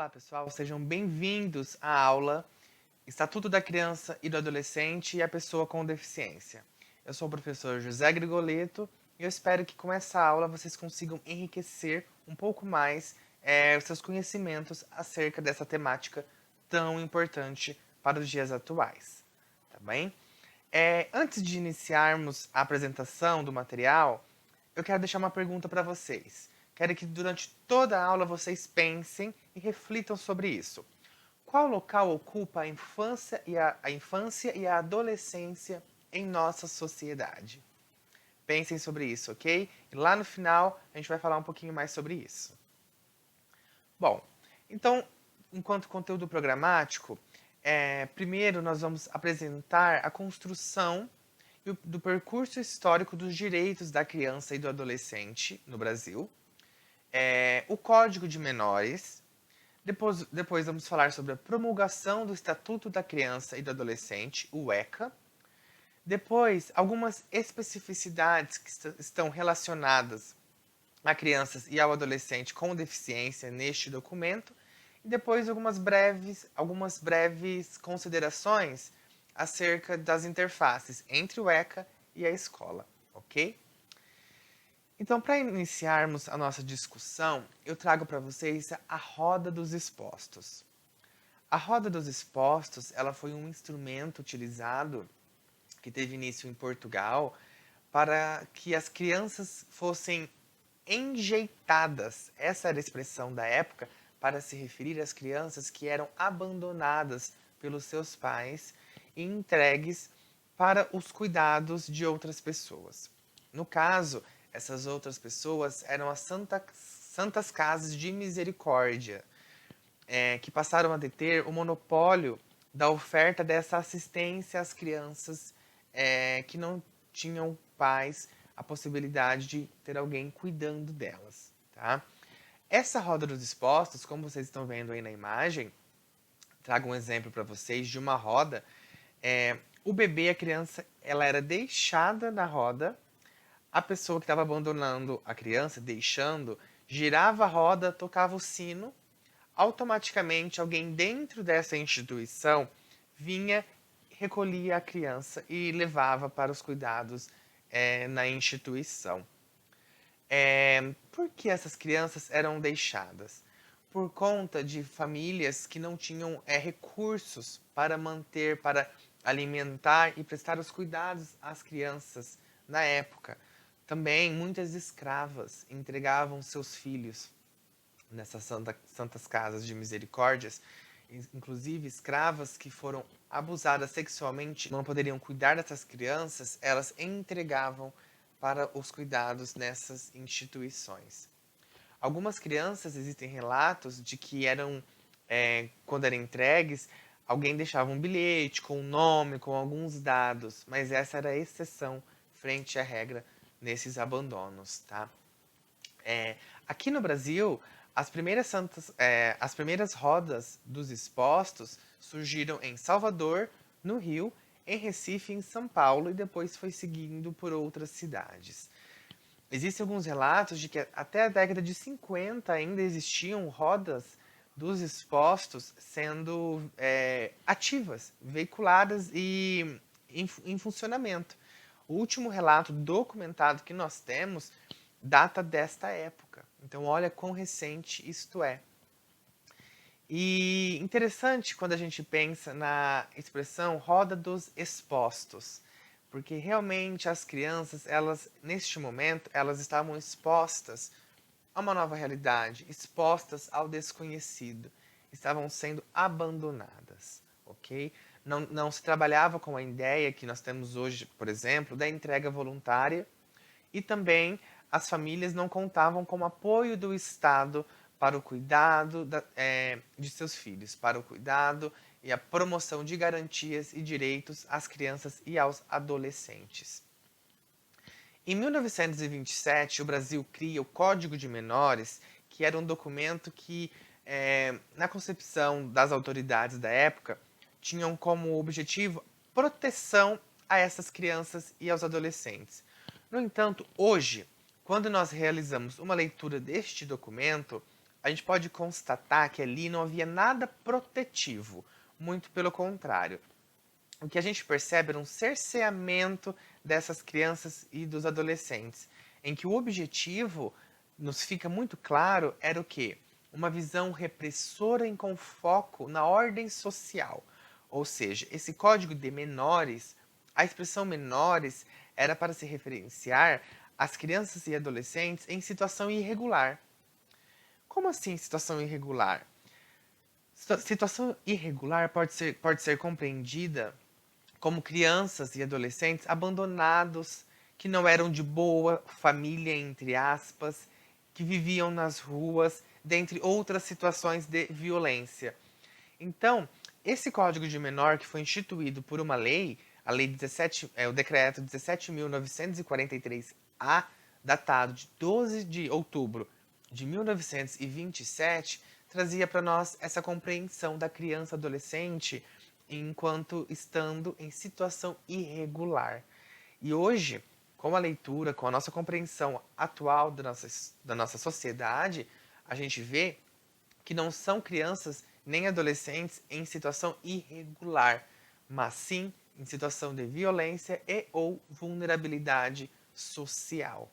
Olá, pessoal, sejam bem-vindos à aula Estatuto da Criança e do Adolescente e a Pessoa com Deficiência. Eu sou o professor José Grigoleto e eu espero que com essa aula vocês consigam enriquecer um pouco mais os seus conhecimentos acerca dessa temática tão importante para os dias atuais, tá bem? Antes de iniciarmos a apresentação do material, eu quero deixar uma pergunta para vocês. Quero que durante toda a aula vocês pensem e reflitam sobre isso. Qual local ocupa a infância e a adolescência em nossa sociedade? Pensem sobre isso, ok? E lá no final a gente vai falar um pouquinho mais sobre isso. Bom, então, enquanto conteúdo programático, primeiro nós vamos apresentar a construção do percurso histórico dos direitos da criança e do adolescente no Brasil, o Código de Menores. Depois vamos falar sobre a promulgação do Estatuto da Criança e do Adolescente, o ECA. Depois, algumas especificidades que estão relacionadas a crianças e ao adolescente com deficiência neste documento. E depois algumas breves considerações acerca das interfaces entre o ECA e a escola, ok? Então, para iniciarmos a nossa discussão, eu trago para vocês a Roda dos Expostos. A Roda dos Expostos, ela foi um instrumento utilizado que teve início em Portugal para que as crianças fossem enjeitadas. Essa era a expressão da época para se referir às crianças que eram abandonadas pelos seus pais e entregues para os cuidados de outras pessoas. No caso, essas outras pessoas eram as Santas Casas de Misericórdia, que passaram a deter o monopólio da oferta dessa assistência às crianças que não tinham pais, a possibilidade de ter alguém cuidando delas. Tá? Essa roda dos expostos, como vocês estão vendo aí na imagem, trago um exemplo para vocês de uma roda. O bebê, a criança, ela era deixada na roda. A pessoa que estava abandonando a criança, deixando, girava a roda, tocava o sino. Automaticamente, alguém dentro dessa instituição vinha, recolhia a criança e levava para os cuidados na instituição. Por que essas crianças eram deixadas? Por conta de famílias que não tinham recursos para manter, para alimentar e prestar os cuidados às crianças na época. Também muitas escravas entregavam seus filhos nessas santas casas de misericórdias, inclusive escravas que foram abusadas sexualmente, não poderiam cuidar dessas crianças, elas entregavam para os cuidados nessas instituições. Algumas crianças, existem relatos de que quando eram entregues, alguém deixava um bilhete com o nome, com alguns dados, mas essa era a exceção frente à regra nesses abandonos, tá? Aqui no Brasil, as primeiras rodas dos expostos surgiram em Salvador, no Rio, em Recife, em São Paulo e depois foi seguindo por outras cidades. Existem alguns relatos de que até a década de 50 ainda existiam rodas dos expostos sendo ativas, veiculadas e em funcionamento. O último relato documentado que nós temos data desta época. Então, olha quão recente isto é. E interessante quando a gente pensa na expressão roda dos expostos, porque realmente as crianças, neste momento, elas estavam expostas a uma nova realidade, expostas ao desconhecido, estavam sendo abandonadas, ok? Não se trabalhava com a ideia que nós temos hoje, por exemplo, da entrega voluntária, e também as famílias não contavam com o apoio do Estado para o cuidado de seus filhos, para o cuidado e a promoção de garantias e direitos às crianças e aos adolescentes. Em 1927, o Brasil cria o Código de Menores, que era um documento que, na concepção das autoridades da época, tinham como objetivo proteção a essas crianças e aos adolescentes. No entanto, hoje, quando nós realizamos uma leitura deste documento, a gente pode constatar que ali não havia nada protetivo, muito pelo contrário. O que a gente percebe era um cerceamento dessas crianças e dos adolescentes, em que o objetivo, nos fica muito claro, era o quê? Uma visão repressora com foco na ordem social. Ou seja, esse código de menores, a expressão menores era para se referenciar às crianças e adolescentes em situação irregular. Como assim situação irregular? Situação irregular pode ser compreendida como crianças e adolescentes abandonados, que não eram de boa família, entre aspas, que viviam nas ruas, dentre outras situações de violência. Então, esse Código de Menor que foi instituído por uma lei, a lei 17, o decreto 17.943-A, datado de 12 de outubro de 1927, trazia para nós essa compreensão da criança e adolescente enquanto estando em situação irregular. E hoje, com a leitura, com a nossa compreensão atual da nossa sociedade, a gente vê que não são crianças nem adolescentes em situação irregular, mas sim em situação de violência e ou vulnerabilidade social.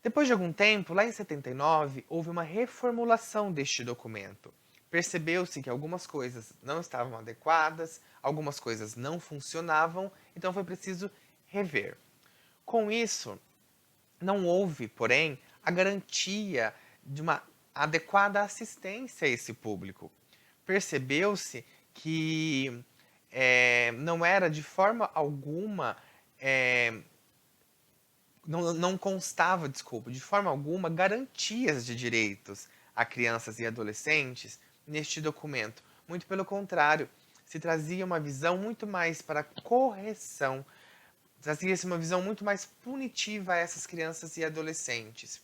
Depois de algum tempo, lá em 79, houve uma reformulação deste documento. Percebeu-se que algumas coisas não estavam adequadas, algumas coisas não funcionavam, então foi preciso rever. Com isso, não houve, porém, a garantia de uma adequada assistência a esse público. Percebeu-se que não era de forma alguma não constava, desculpa, de forma alguma, garantias de direitos a crianças e adolescentes neste documento. Muito pelo contrário, se trazia uma visão muito mais para correção, trazia-se uma visão muito mais punitiva a essas crianças e adolescentes.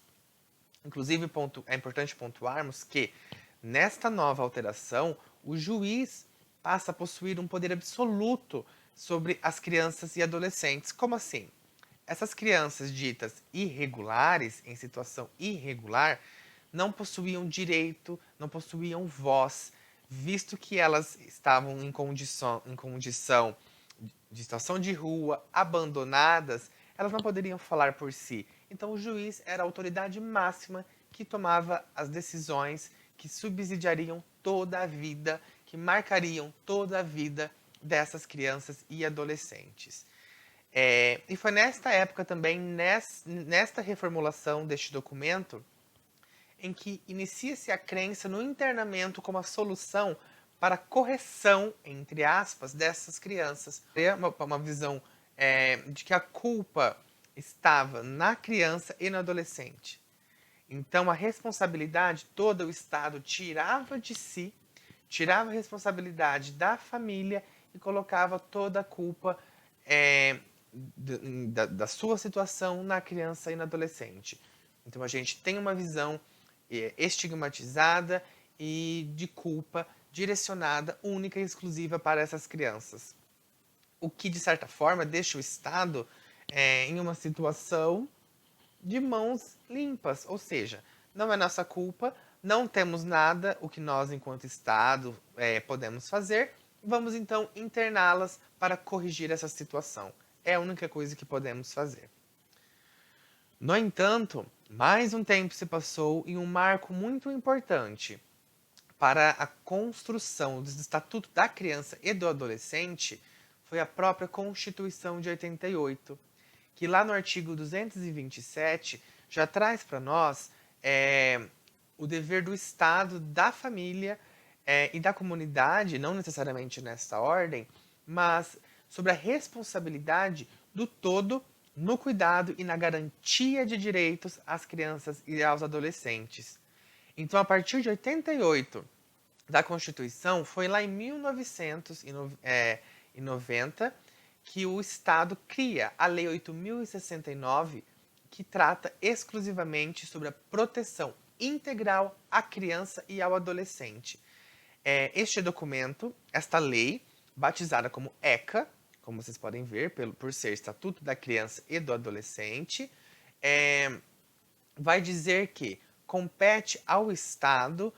Inclusive, é importante pontuarmos que, nesta nova alteração, o juiz passa a possuir um poder absoluto sobre as crianças e adolescentes. Como assim? Essas crianças ditas irregulares, em situação irregular, não possuíam direito, não possuíam voz, visto que elas estavam em condição de situação de rua, abandonadas, elas não poderiam falar por si. Então o juiz era a autoridade máxima que tomava as decisões que subsidiariam toda a vida, que marcariam toda a vida dessas crianças e adolescentes. E foi nesta época também, nesta reformulação deste documento, em que inicia-se a crença no internamento como a solução para a correção, entre aspas, dessas crianças. É uma visão de que a culpa estava na criança e no adolescente. Então a responsabilidade toda o Estado tirava de si, tirava a responsabilidade da família e colocava toda a culpa da sua situação na criança e no adolescente. Então a gente tem uma visão estigmatizada e de culpa direcionada única e exclusiva para essas crianças. O que, de certa forma, deixa o Estado em uma situação de mãos limpas, ou seja, não é nossa culpa, não temos nada o que nós, enquanto Estado, podemos fazer, vamos então interná-las para corrigir essa situação. É a única coisa que podemos fazer. No entanto, mais um tempo se passou e um marco muito importante para a construção do Estatuto da Criança e do Adolescente foi a própria Constituição de 88, que lá no artigo 227 já traz para nós o dever do Estado, da família e da comunidade, não necessariamente nessa ordem, mas sobre a responsabilidade do todo no cuidado e na garantia de direitos às crianças e aos adolescentes. Então, a partir de 88 da Constituição, foi lá em 1990 que o Estado cria a Lei 8.069, que trata exclusivamente sobre a proteção integral à criança e ao adolescente. Este documento, esta lei, batizada como ECA, como vocês podem ver, por ser Estatuto da Criança e do Adolescente, vai dizer que compete ao Estado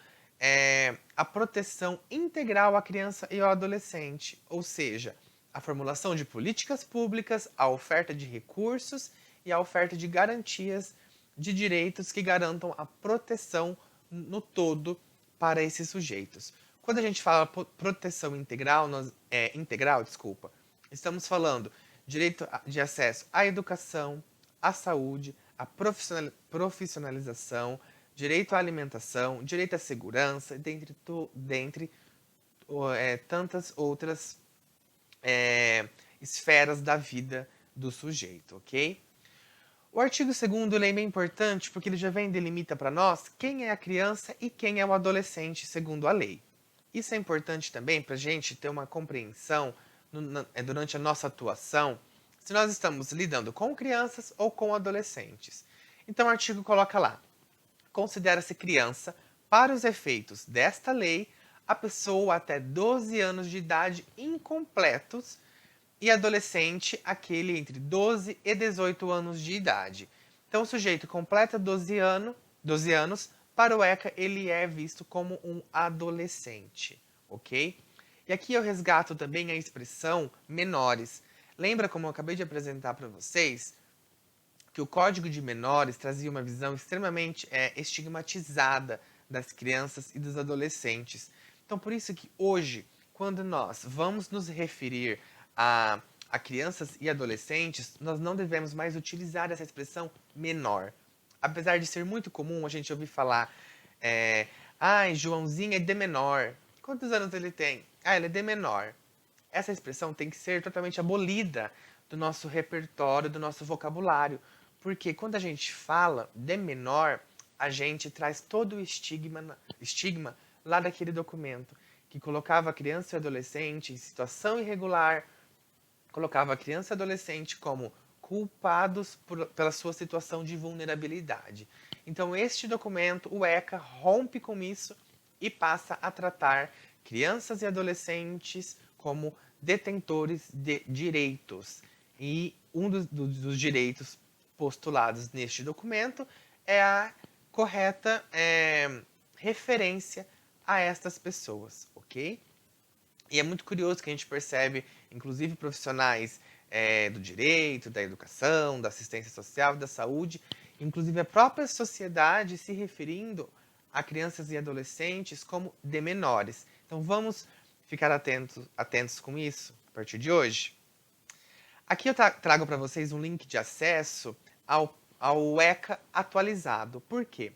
a proteção integral à criança e ao adolescente, ou seja, a formulação de políticas públicas, a oferta de recursos e a oferta de garantias de direitos que garantam a proteção no todo para esses sujeitos. Quando a gente fala proteção integral, desculpa, estamos falando direito de acesso à educação, à saúde, à profissionalização, direito à alimentação, direito à segurança, dentre tantas outras esferas da vida do sujeito, ok? O artigo 2º ele é bem importante porque ele já vem e delimita para nós quem é a criança e quem é o adolescente segundo a lei. Isso é importante também para a gente ter uma compreensão durante a nossa atuação, se nós estamos lidando com crianças ou com adolescentes. Então o artigo coloca lá, considera-se criança, para os efeitos desta lei, a pessoa até 12 anos de idade incompletos e adolescente aquele entre 12 e 18 anos de idade. Então o sujeito completa 12 anos, para o ECA ele é visto como um adolescente, ok? E aqui eu resgato também a expressão menores. Lembra como eu acabei de apresentar para vocês que o Código de Menores trazia uma visão extremamente estigmatizada das crianças e dos adolescentes. Então, por isso que hoje, quando nós vamos nos referir a crianças e adolescentes, nós não devemos mais utilizar essa expressão menor. Apesar de ser muito comum a gente ouvir falar, Joãozinho é de menor. Quantos anos ele tem? Ele é de menor. Essa expressão tem que ser totalmente abolida do nosso repertório, do nosso vocabulário. Porque quando a gente fala de menor, a gente traz todo o estigma lá daquele documento, que colocava a criança e adolescente em situação irregular, colocava a criança e adolescente como culpados pela sua situação de vulnerabilidade. Então, este documento, o ECA, rompe com isso e passa a tratar crianças e adolescentes como detentores de direitos. E um dos direitos postulados neste documento é a correta referência a estas pessoas, ok? E é muito curioso que a gente percebe, inclusive profissionais do direito, da educação, da assistência social, da saúde, inclusive a própria sociedade se referindo a crianças e adolescentes como de menores. Então vamos ficar atentos com isso a partir de hoje. Aqui eu trago para vocês um link de acesso ao ECA atualizado. Por quê?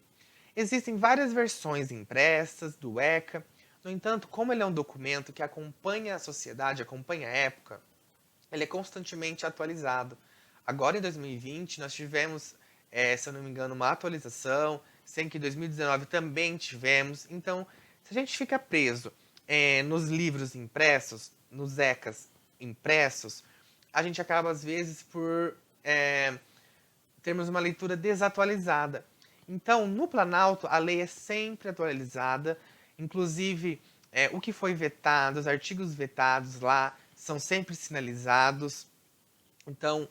Existem várias versões impressas do ECA. No entanto, como ele é um documento que acompanha a sociedade, acompanha a época, ele é constantemente atualizado. Agora, em 2020, nós tivemos, se eu não me engano, uma atualização, sendo que em 2019 também tivemos. Então, se a gente fica preso nos livros impressos, nos ECAs impressos, a gente acaba, às vezes, por termos uma leitura desatualizada. Então, no Planalto, a lei é sempre atualizada, inclusive o que foi vetado, os artigos vetados lá são sempre sinalizados. Então,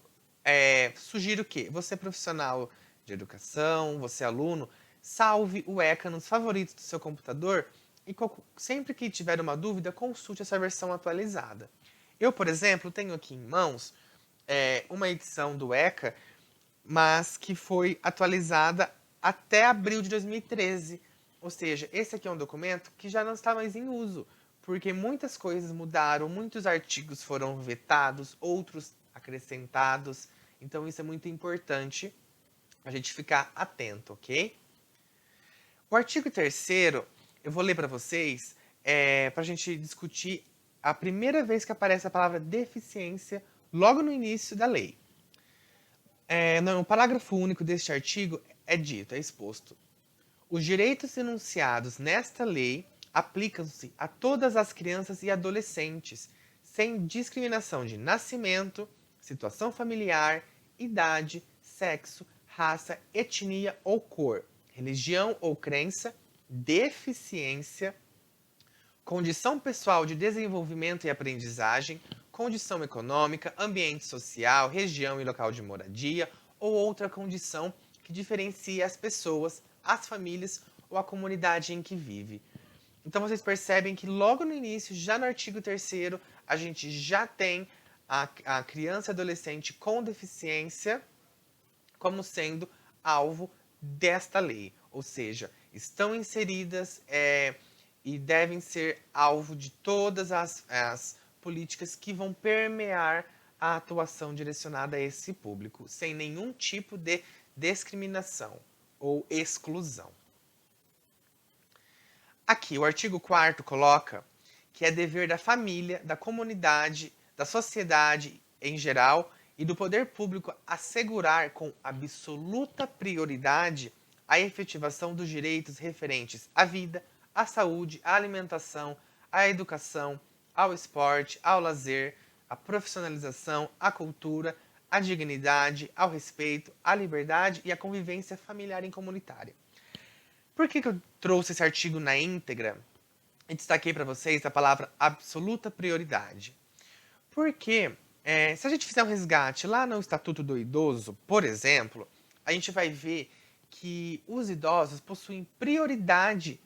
sugiro que você, profissional de educação, você, aluno, salve o ECA nos favoritos do seu computador e sempre que tiver uma dúvida, consulte essa versão atualizada. Eu, por exemplo, tenho aqui em mãos uma edição do ECA, mas que foi atualizada até abril de 2013. Ou seja, esse aqui é um documento que já não está mais em uso, porque muitas coisas mudaram, muitos artigos foram vetados, outros acrescentados. Então isso é muito importante a gente ficar atento, ok? O artigo 3º, eu vou ler para vocês, para a gente discutir a primeira vez que aparece a palavra deficiência logo no início da lei. No parágrafo único deste artigo é exposto: os direitos enunciados nesta lei aplicam-se a todas as crianças e adolescentes, sem discriminação de nascimento, situação familiar, idade, sexo, raça, etnia ou cor, religião ou crença, deficiência, condição pessoal de desenvolvimento e aprendizagem, condição econômica, ambiente social, região e local de moradia ou outra condição que diferencie as pessoas as famílias ou a comunidade em que vive. Então vocês percebem que logo no início, já no artigo 3º, a gente já tem a criança e adolescente com deficiência como sendo alvo desta lei. Ou seja, estão inseridas e devem ser alvo de todas as políticas que vão permear a atuação direcionada a esse público, sem nenhum tipo de discriminação ou exclusão. Aqui, o artigo 4º coloca que é dever da família, da comunidade, da sociedade em geral e do poder público assegurar com absoluta prioridade a efetivação dos direitos referentes à vida, à saúde, à alimentação, à educação, ao esporte, ao lazer, à profissionalização, à cultura, à dignidade, ao respeito, à liberdade e à convivência familiar e comunitária. Por que eu trouxe esse artigo na íntegra e destaquei para vocês a palavra absoluta prioridade? Porque se a gente fizer um resgate lá no Estatuto do Idoso, por exemplo, a gente vai ver que os idosos possuem prioridade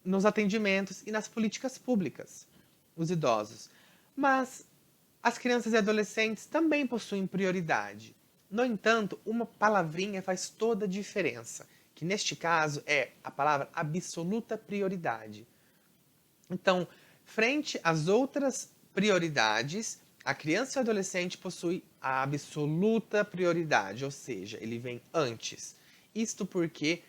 nos atendimentos e nas políticas públicas, os idosos. Mas as crianças e adolescentes também possuem prioridade. No entanto, uma palavrinha faz toda a diferença, que neste caso é a palavra absoluta prioridade. Então, frente às outras prioridades, a criança e o adolescente possui a absoluta prioridade, ou seja, ele vem antes. Isto porque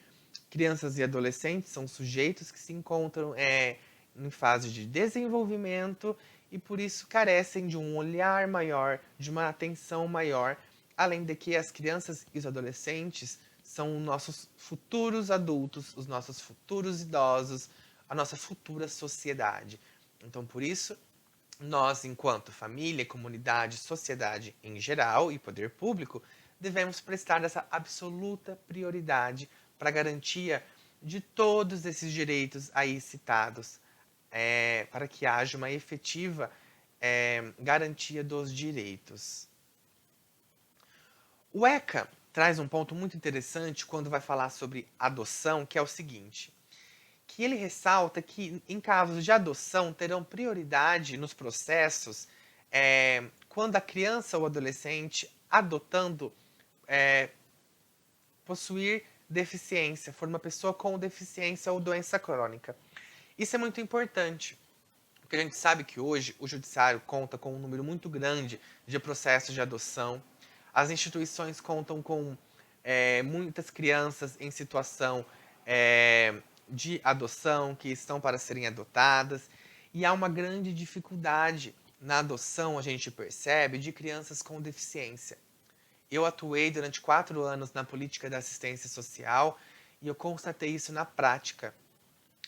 crianças e adolescentes são sujeitos que se encontram em fase de desenvolvimento e por isso carecem de um olhar maior, de uma atenção maior, além de que as crianças e os adolescentes são nossos futuros adultos, os nossos futuros idosos, a nossa futura sociedade. Então, por isso, nós, enquanto família, comunidade, sociedade em geral e poder público, devemos prestar essa absoluta prioridade para a garantia de todos esses direitos aí citados, para que haja uma efetiva garantia dos direitos. O ECA traz um ponto muito interessante quando vai falar sobre adoção, que é o seguinte, que ele ressalta que em casos de adoção terão prioridade nos processos quando a criança ou adolescente adotando possuir deficiência, for uma pessoa com deficiência ou doença crônica. Isso é muito importante, porque a gente sabe que hoje o judiciário conta com um número muito grande de processos de adoção. As instituições contam com muitas crianças em situação de adoção, que estão para serem adotadas, e há uma grande dificuldade na adoção, a gente percebe, de crianças com deficiência. Eu atuei durante 4 anos na política da assistência social e eu constatei isso na prática,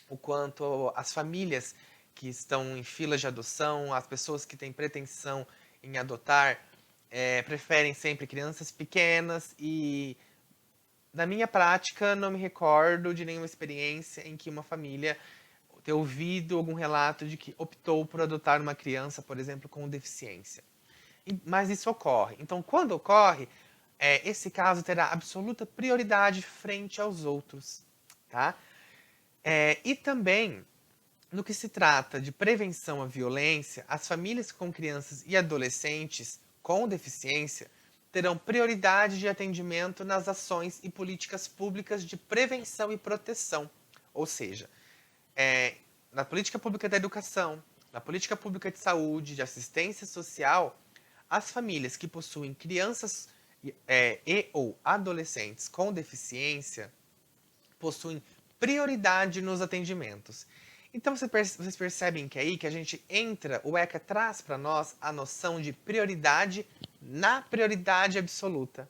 o quanto as famílias que estão em filas de adoção, as pessoas que têm pretensão em adotar, preferem sempre crianças pequenas e, na minha prática, não me recordo de nenhuma experiência em que uma família ter ouvido algum relato de que optou por adotar uma criança, por exemplo, com deficiência. Mas isso ocorre. Então, quando ocorre, esse caso terá absoluta prioridade frente aos outros. Tá? E também, no que se trata de prevenção à violência, as famílias com crianças e adolescentes com deficiência terão prioridade de atendimento nas ações e políticas públicas de prevenção e proteção. Ou seja, na política pública da educação, na política pública de saúde, de assistência social, as famílias que possuem crianças e ou adolescentes com deficiência possuem prioridade nos atendimentos. Então vocês percebem que aí que a gente entra, o ECA traz para nós a noção de prioridade na prioridade absoluta.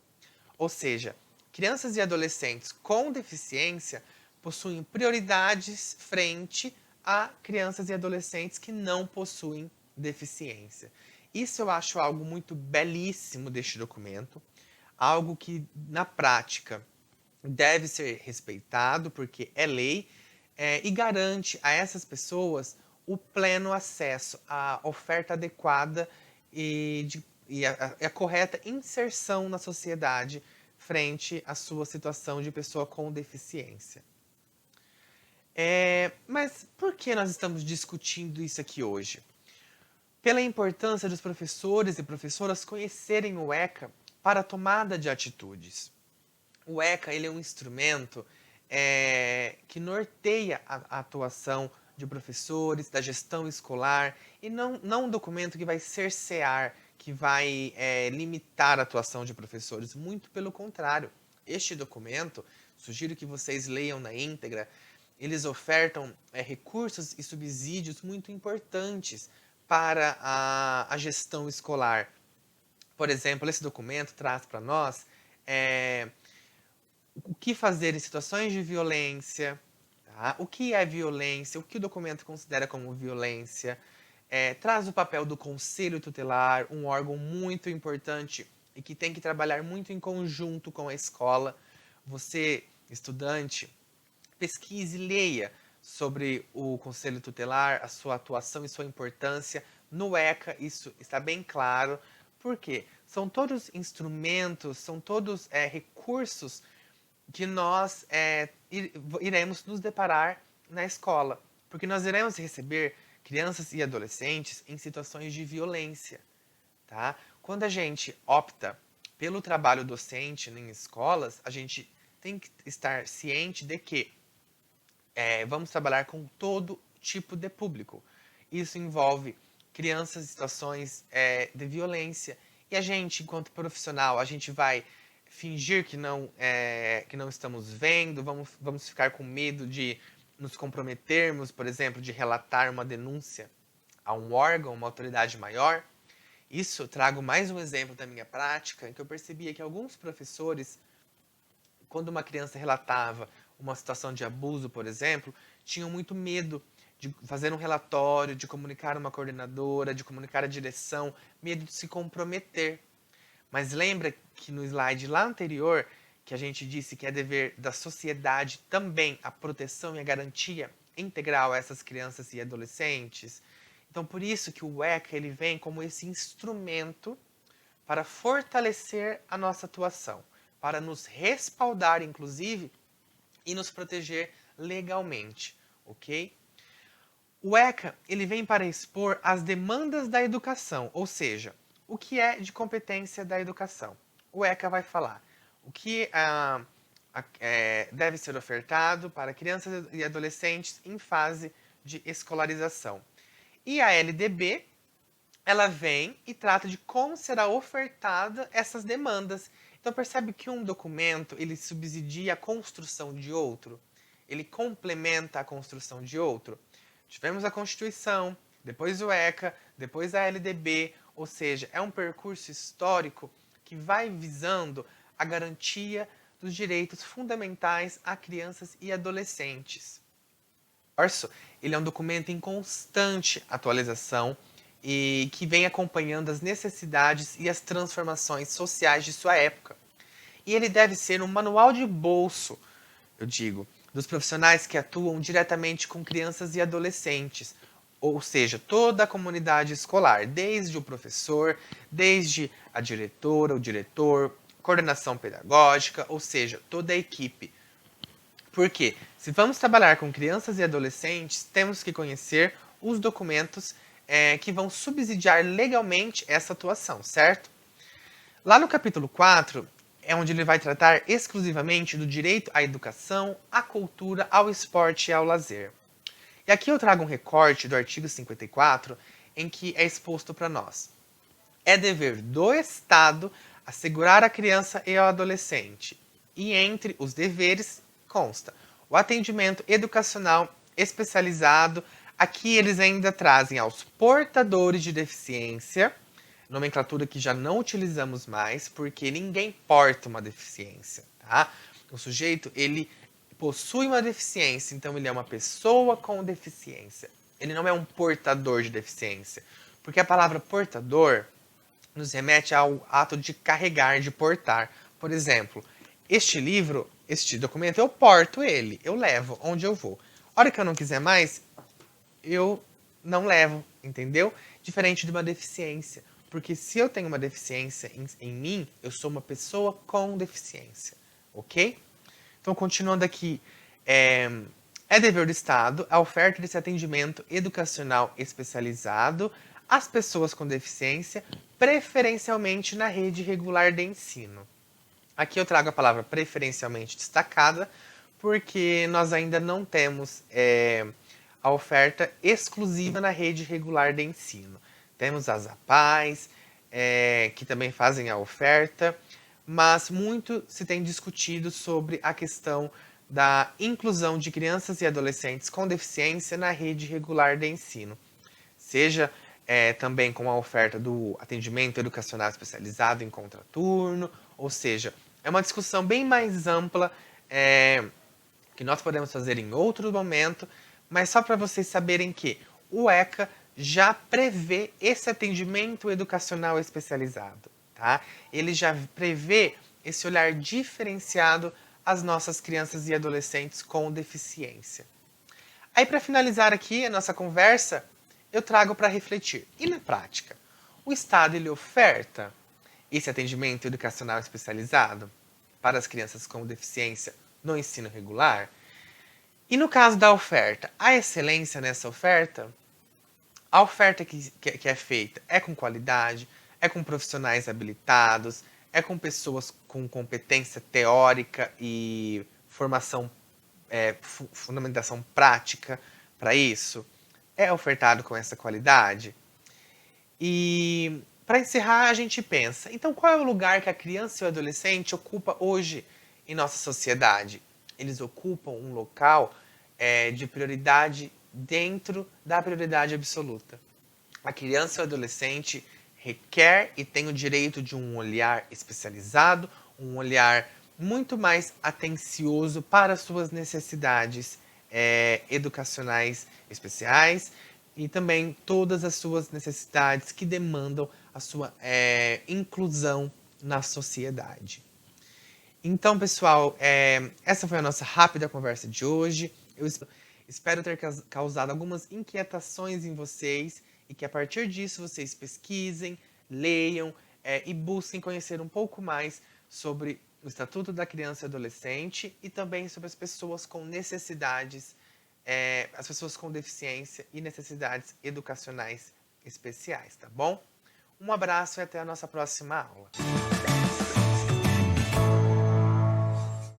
Ou seja, crianças e adolescentes com deficiência possuem prioridades frente a crianças e adolescentes que não possuem deficiência. Isso eu acho algo muito belíssimo deste documento, algo que na prática deve ser respeitado porque é lei e garante a essas pessoas o pleno acesso à oferta adequada e a correta inserção na sociedade frente à sua situação de pessoa com deficiência. Mas por que nós estamos discutindo isso aqui hoje? Pela importância dos professores e professoras conhecerem o ECA para a tomada de atitudes. O ECA ele é um instrumento que norteia a atuação de professores, da gestão escolar, e não um documento que vai cercear, que vai limitar a atuação de professores. Muito pelo contrário. Este documento, sugiro que vocês leiam na íntegra, eles ofertam recursos e subsídios muito importantes para a gestão escolar. Por exemplo, esse documento traz para nós o que fazer em situações de violência, tá? O que é violência, o que o documento considera como violência, traz o papel do conselho tutelar, um órgão muito importante e que tem que trabalhar muito em conjunto com a escola. Você, estudante, pesquise e leia sobre o conselho tutelar, a sua atuação e sua importância. No ECA, isso está bem claro. Por quê? São todos instrumentos, são todos recursos que nós iremos nos deparar na escola. Porque nós iremos receber crianças e adolescentes em situações de violência. Tá? Quando a gente opta pelo trabalho docente em escolas, a gente tem que estar ciente de que vamos trabalhar com todo tipo de público. Isso envolve crianças em situações de violência. E a gente, enquanto profissional, a gente vai fingir que não estamos vendo, vamos ficar com medo de nos comprometermos, por exemplo, de relatar uma denúncia a um órgão, uma autoridade maior. Isso, trago mais um exemplo da minha prática, em que eu percebia que alguns professores, quando uma criança relatava uma situação de abuso, por exemplo, tinham muito medo de fazer um relatório, de comunicar uma coordenadora, de comunicar a direção, medo de se comprometer. Mas lembra que no slide lá anterior, que a gente disse que é dever da sociedade também a proteção e a garantia integral a essas crianças e adolescentes? Então, por isso que o ECA ele vem como esse instrumento para fortalecer a nossa atuação, para nos respaldar, inclusive, e nos proteger legalmente, ok? O ECA ele vem para expor as demandas da educação, ou seja, o que é de competência da educação. O ECA vai falar o que deve ser ofertado para crianças e adolescentes em fase de escolarização. E a LDB, ela vem e trata de como será ofertada essas demandas. Então percebe que um documento, ele subsidia a construção de outro, ele complementa a construção de outro. Tivemos a Constituição, depois o ECA, depois a LDB, ou seja, é um percurso histórico que vai visando a garantia dos direitos fundamentais a crianças e adolescentes. Ele é um documento em constante atualização e que vem acompanhando as necessidades e as transformações sociais de sua época. E ele deve ser um manual de bolso, eu digo, dos profissionais que atuam diretamente com crianças e adolescentes, ou seja, toda a comunidade escolar, desde o professor, desde a diretora, o diretor, coordenação pedagógica, ou seja, toda a equipe. Por quê? Se vamos trabalhar com crianças e adolescentes, temos que conhecer os documentos que vão subsidiar legalmente essa atuação, certo? Lá no capítulo 4, é onde ele vai tratar exclusivamente do direito à educação, à cultura, ao esporte e ao lazer. E aqui eu trago um recorte do artigo 54, em que é exposto para nós. É dever do Estado assegurar a criança e ao adolescente. E entre os deveres consta o atendimento educacional especializado. Aqui eles ainda trazem aos portadores de deficiência, nomenclatura que já não utilizamos mais, porque ninguém porta uma deficiência, tá? O sujeito, ele possui uma deficiência, então ele é uma pessoa com deficiência. Ele não é um portador de deficiência, porque a palavra portador nos remete ao ato de carregar, de portar. Por exemplo, este livro, este documento, eu porto ele, eu levo onde eu vou. A hora que eu não quiser mais, eu não levo, entendeu? Diferente de uma deficiência. porque se eu tenho uma deficiência em mim, eu sou uma pessoa com deficiência, ok? Então, continuando aqui, é dever do Estado a oferta desse atendimento educacional especializado às pessoas com deficiência, preferencialmente na rede regular de ensino. Aqui eu trago a palavra preferencialmente destacada, porque nós ainda não temos a oferta exclusiva na rede regular de ensino. Temos as APAES, que também fazem a oferta, mas muito se tem discutido sobre a questão da inclusão de crianças e adolescentes com deficiência na rede regular de ensino. Seja também com a oferta do atendimento educacional especializado em contraturno, ou seja, é uma discussão bem mais ampla que nós podemos fazer em outro momento, mas só para vocês saberem que o ECA já prevê esse atendimento educacional especializado, tá? Ele já prevê esse olhar diferenciado às nossas crianças e adolescentes com deficiência. Aí, para finalizar aqui a nossa conversa, eu trago para refletir. E na prática, o Estado ele oferta esse atendimento educacional especializado para as crianças com deficiência no ensino regular? E no caso da oferta, a excelência nessa oferta? A oferta que é feita é com qualidade, é com profissionais habilitados, é com pessoas com competência teórica e formação, fundamentação prática para isso? É ofertado com essa qualidade? E para encerrar, a gente pensa, então qual é o lugar que a criança e o adolescente ocupa hoje em nossa sociedade? Eles ocupam um local de prioridade dentro da prioridade absoluta. A criança e o adolescente requer e tem o direito de um olhar especializado, um olhar muito mais atencioso para suas necessidades educacionais especiais e também todas as suas necessidades que demandam a sua inclusão na sociedade. Então, pessoal, essa foi a nossa rápida conversa de hoje. Eu espero ter causado algumas inquietações em vocês e que a partir disso vocês pesquisem, leiam e busquem conhecer um pouco mais sobre o Estatuto da Criança e Adolescente e também sobre as pessoas com necessidades, as pessoas com deficiência e necessidades educacionais especiais, tá bom? Um abraço e até a nossa próxima aula.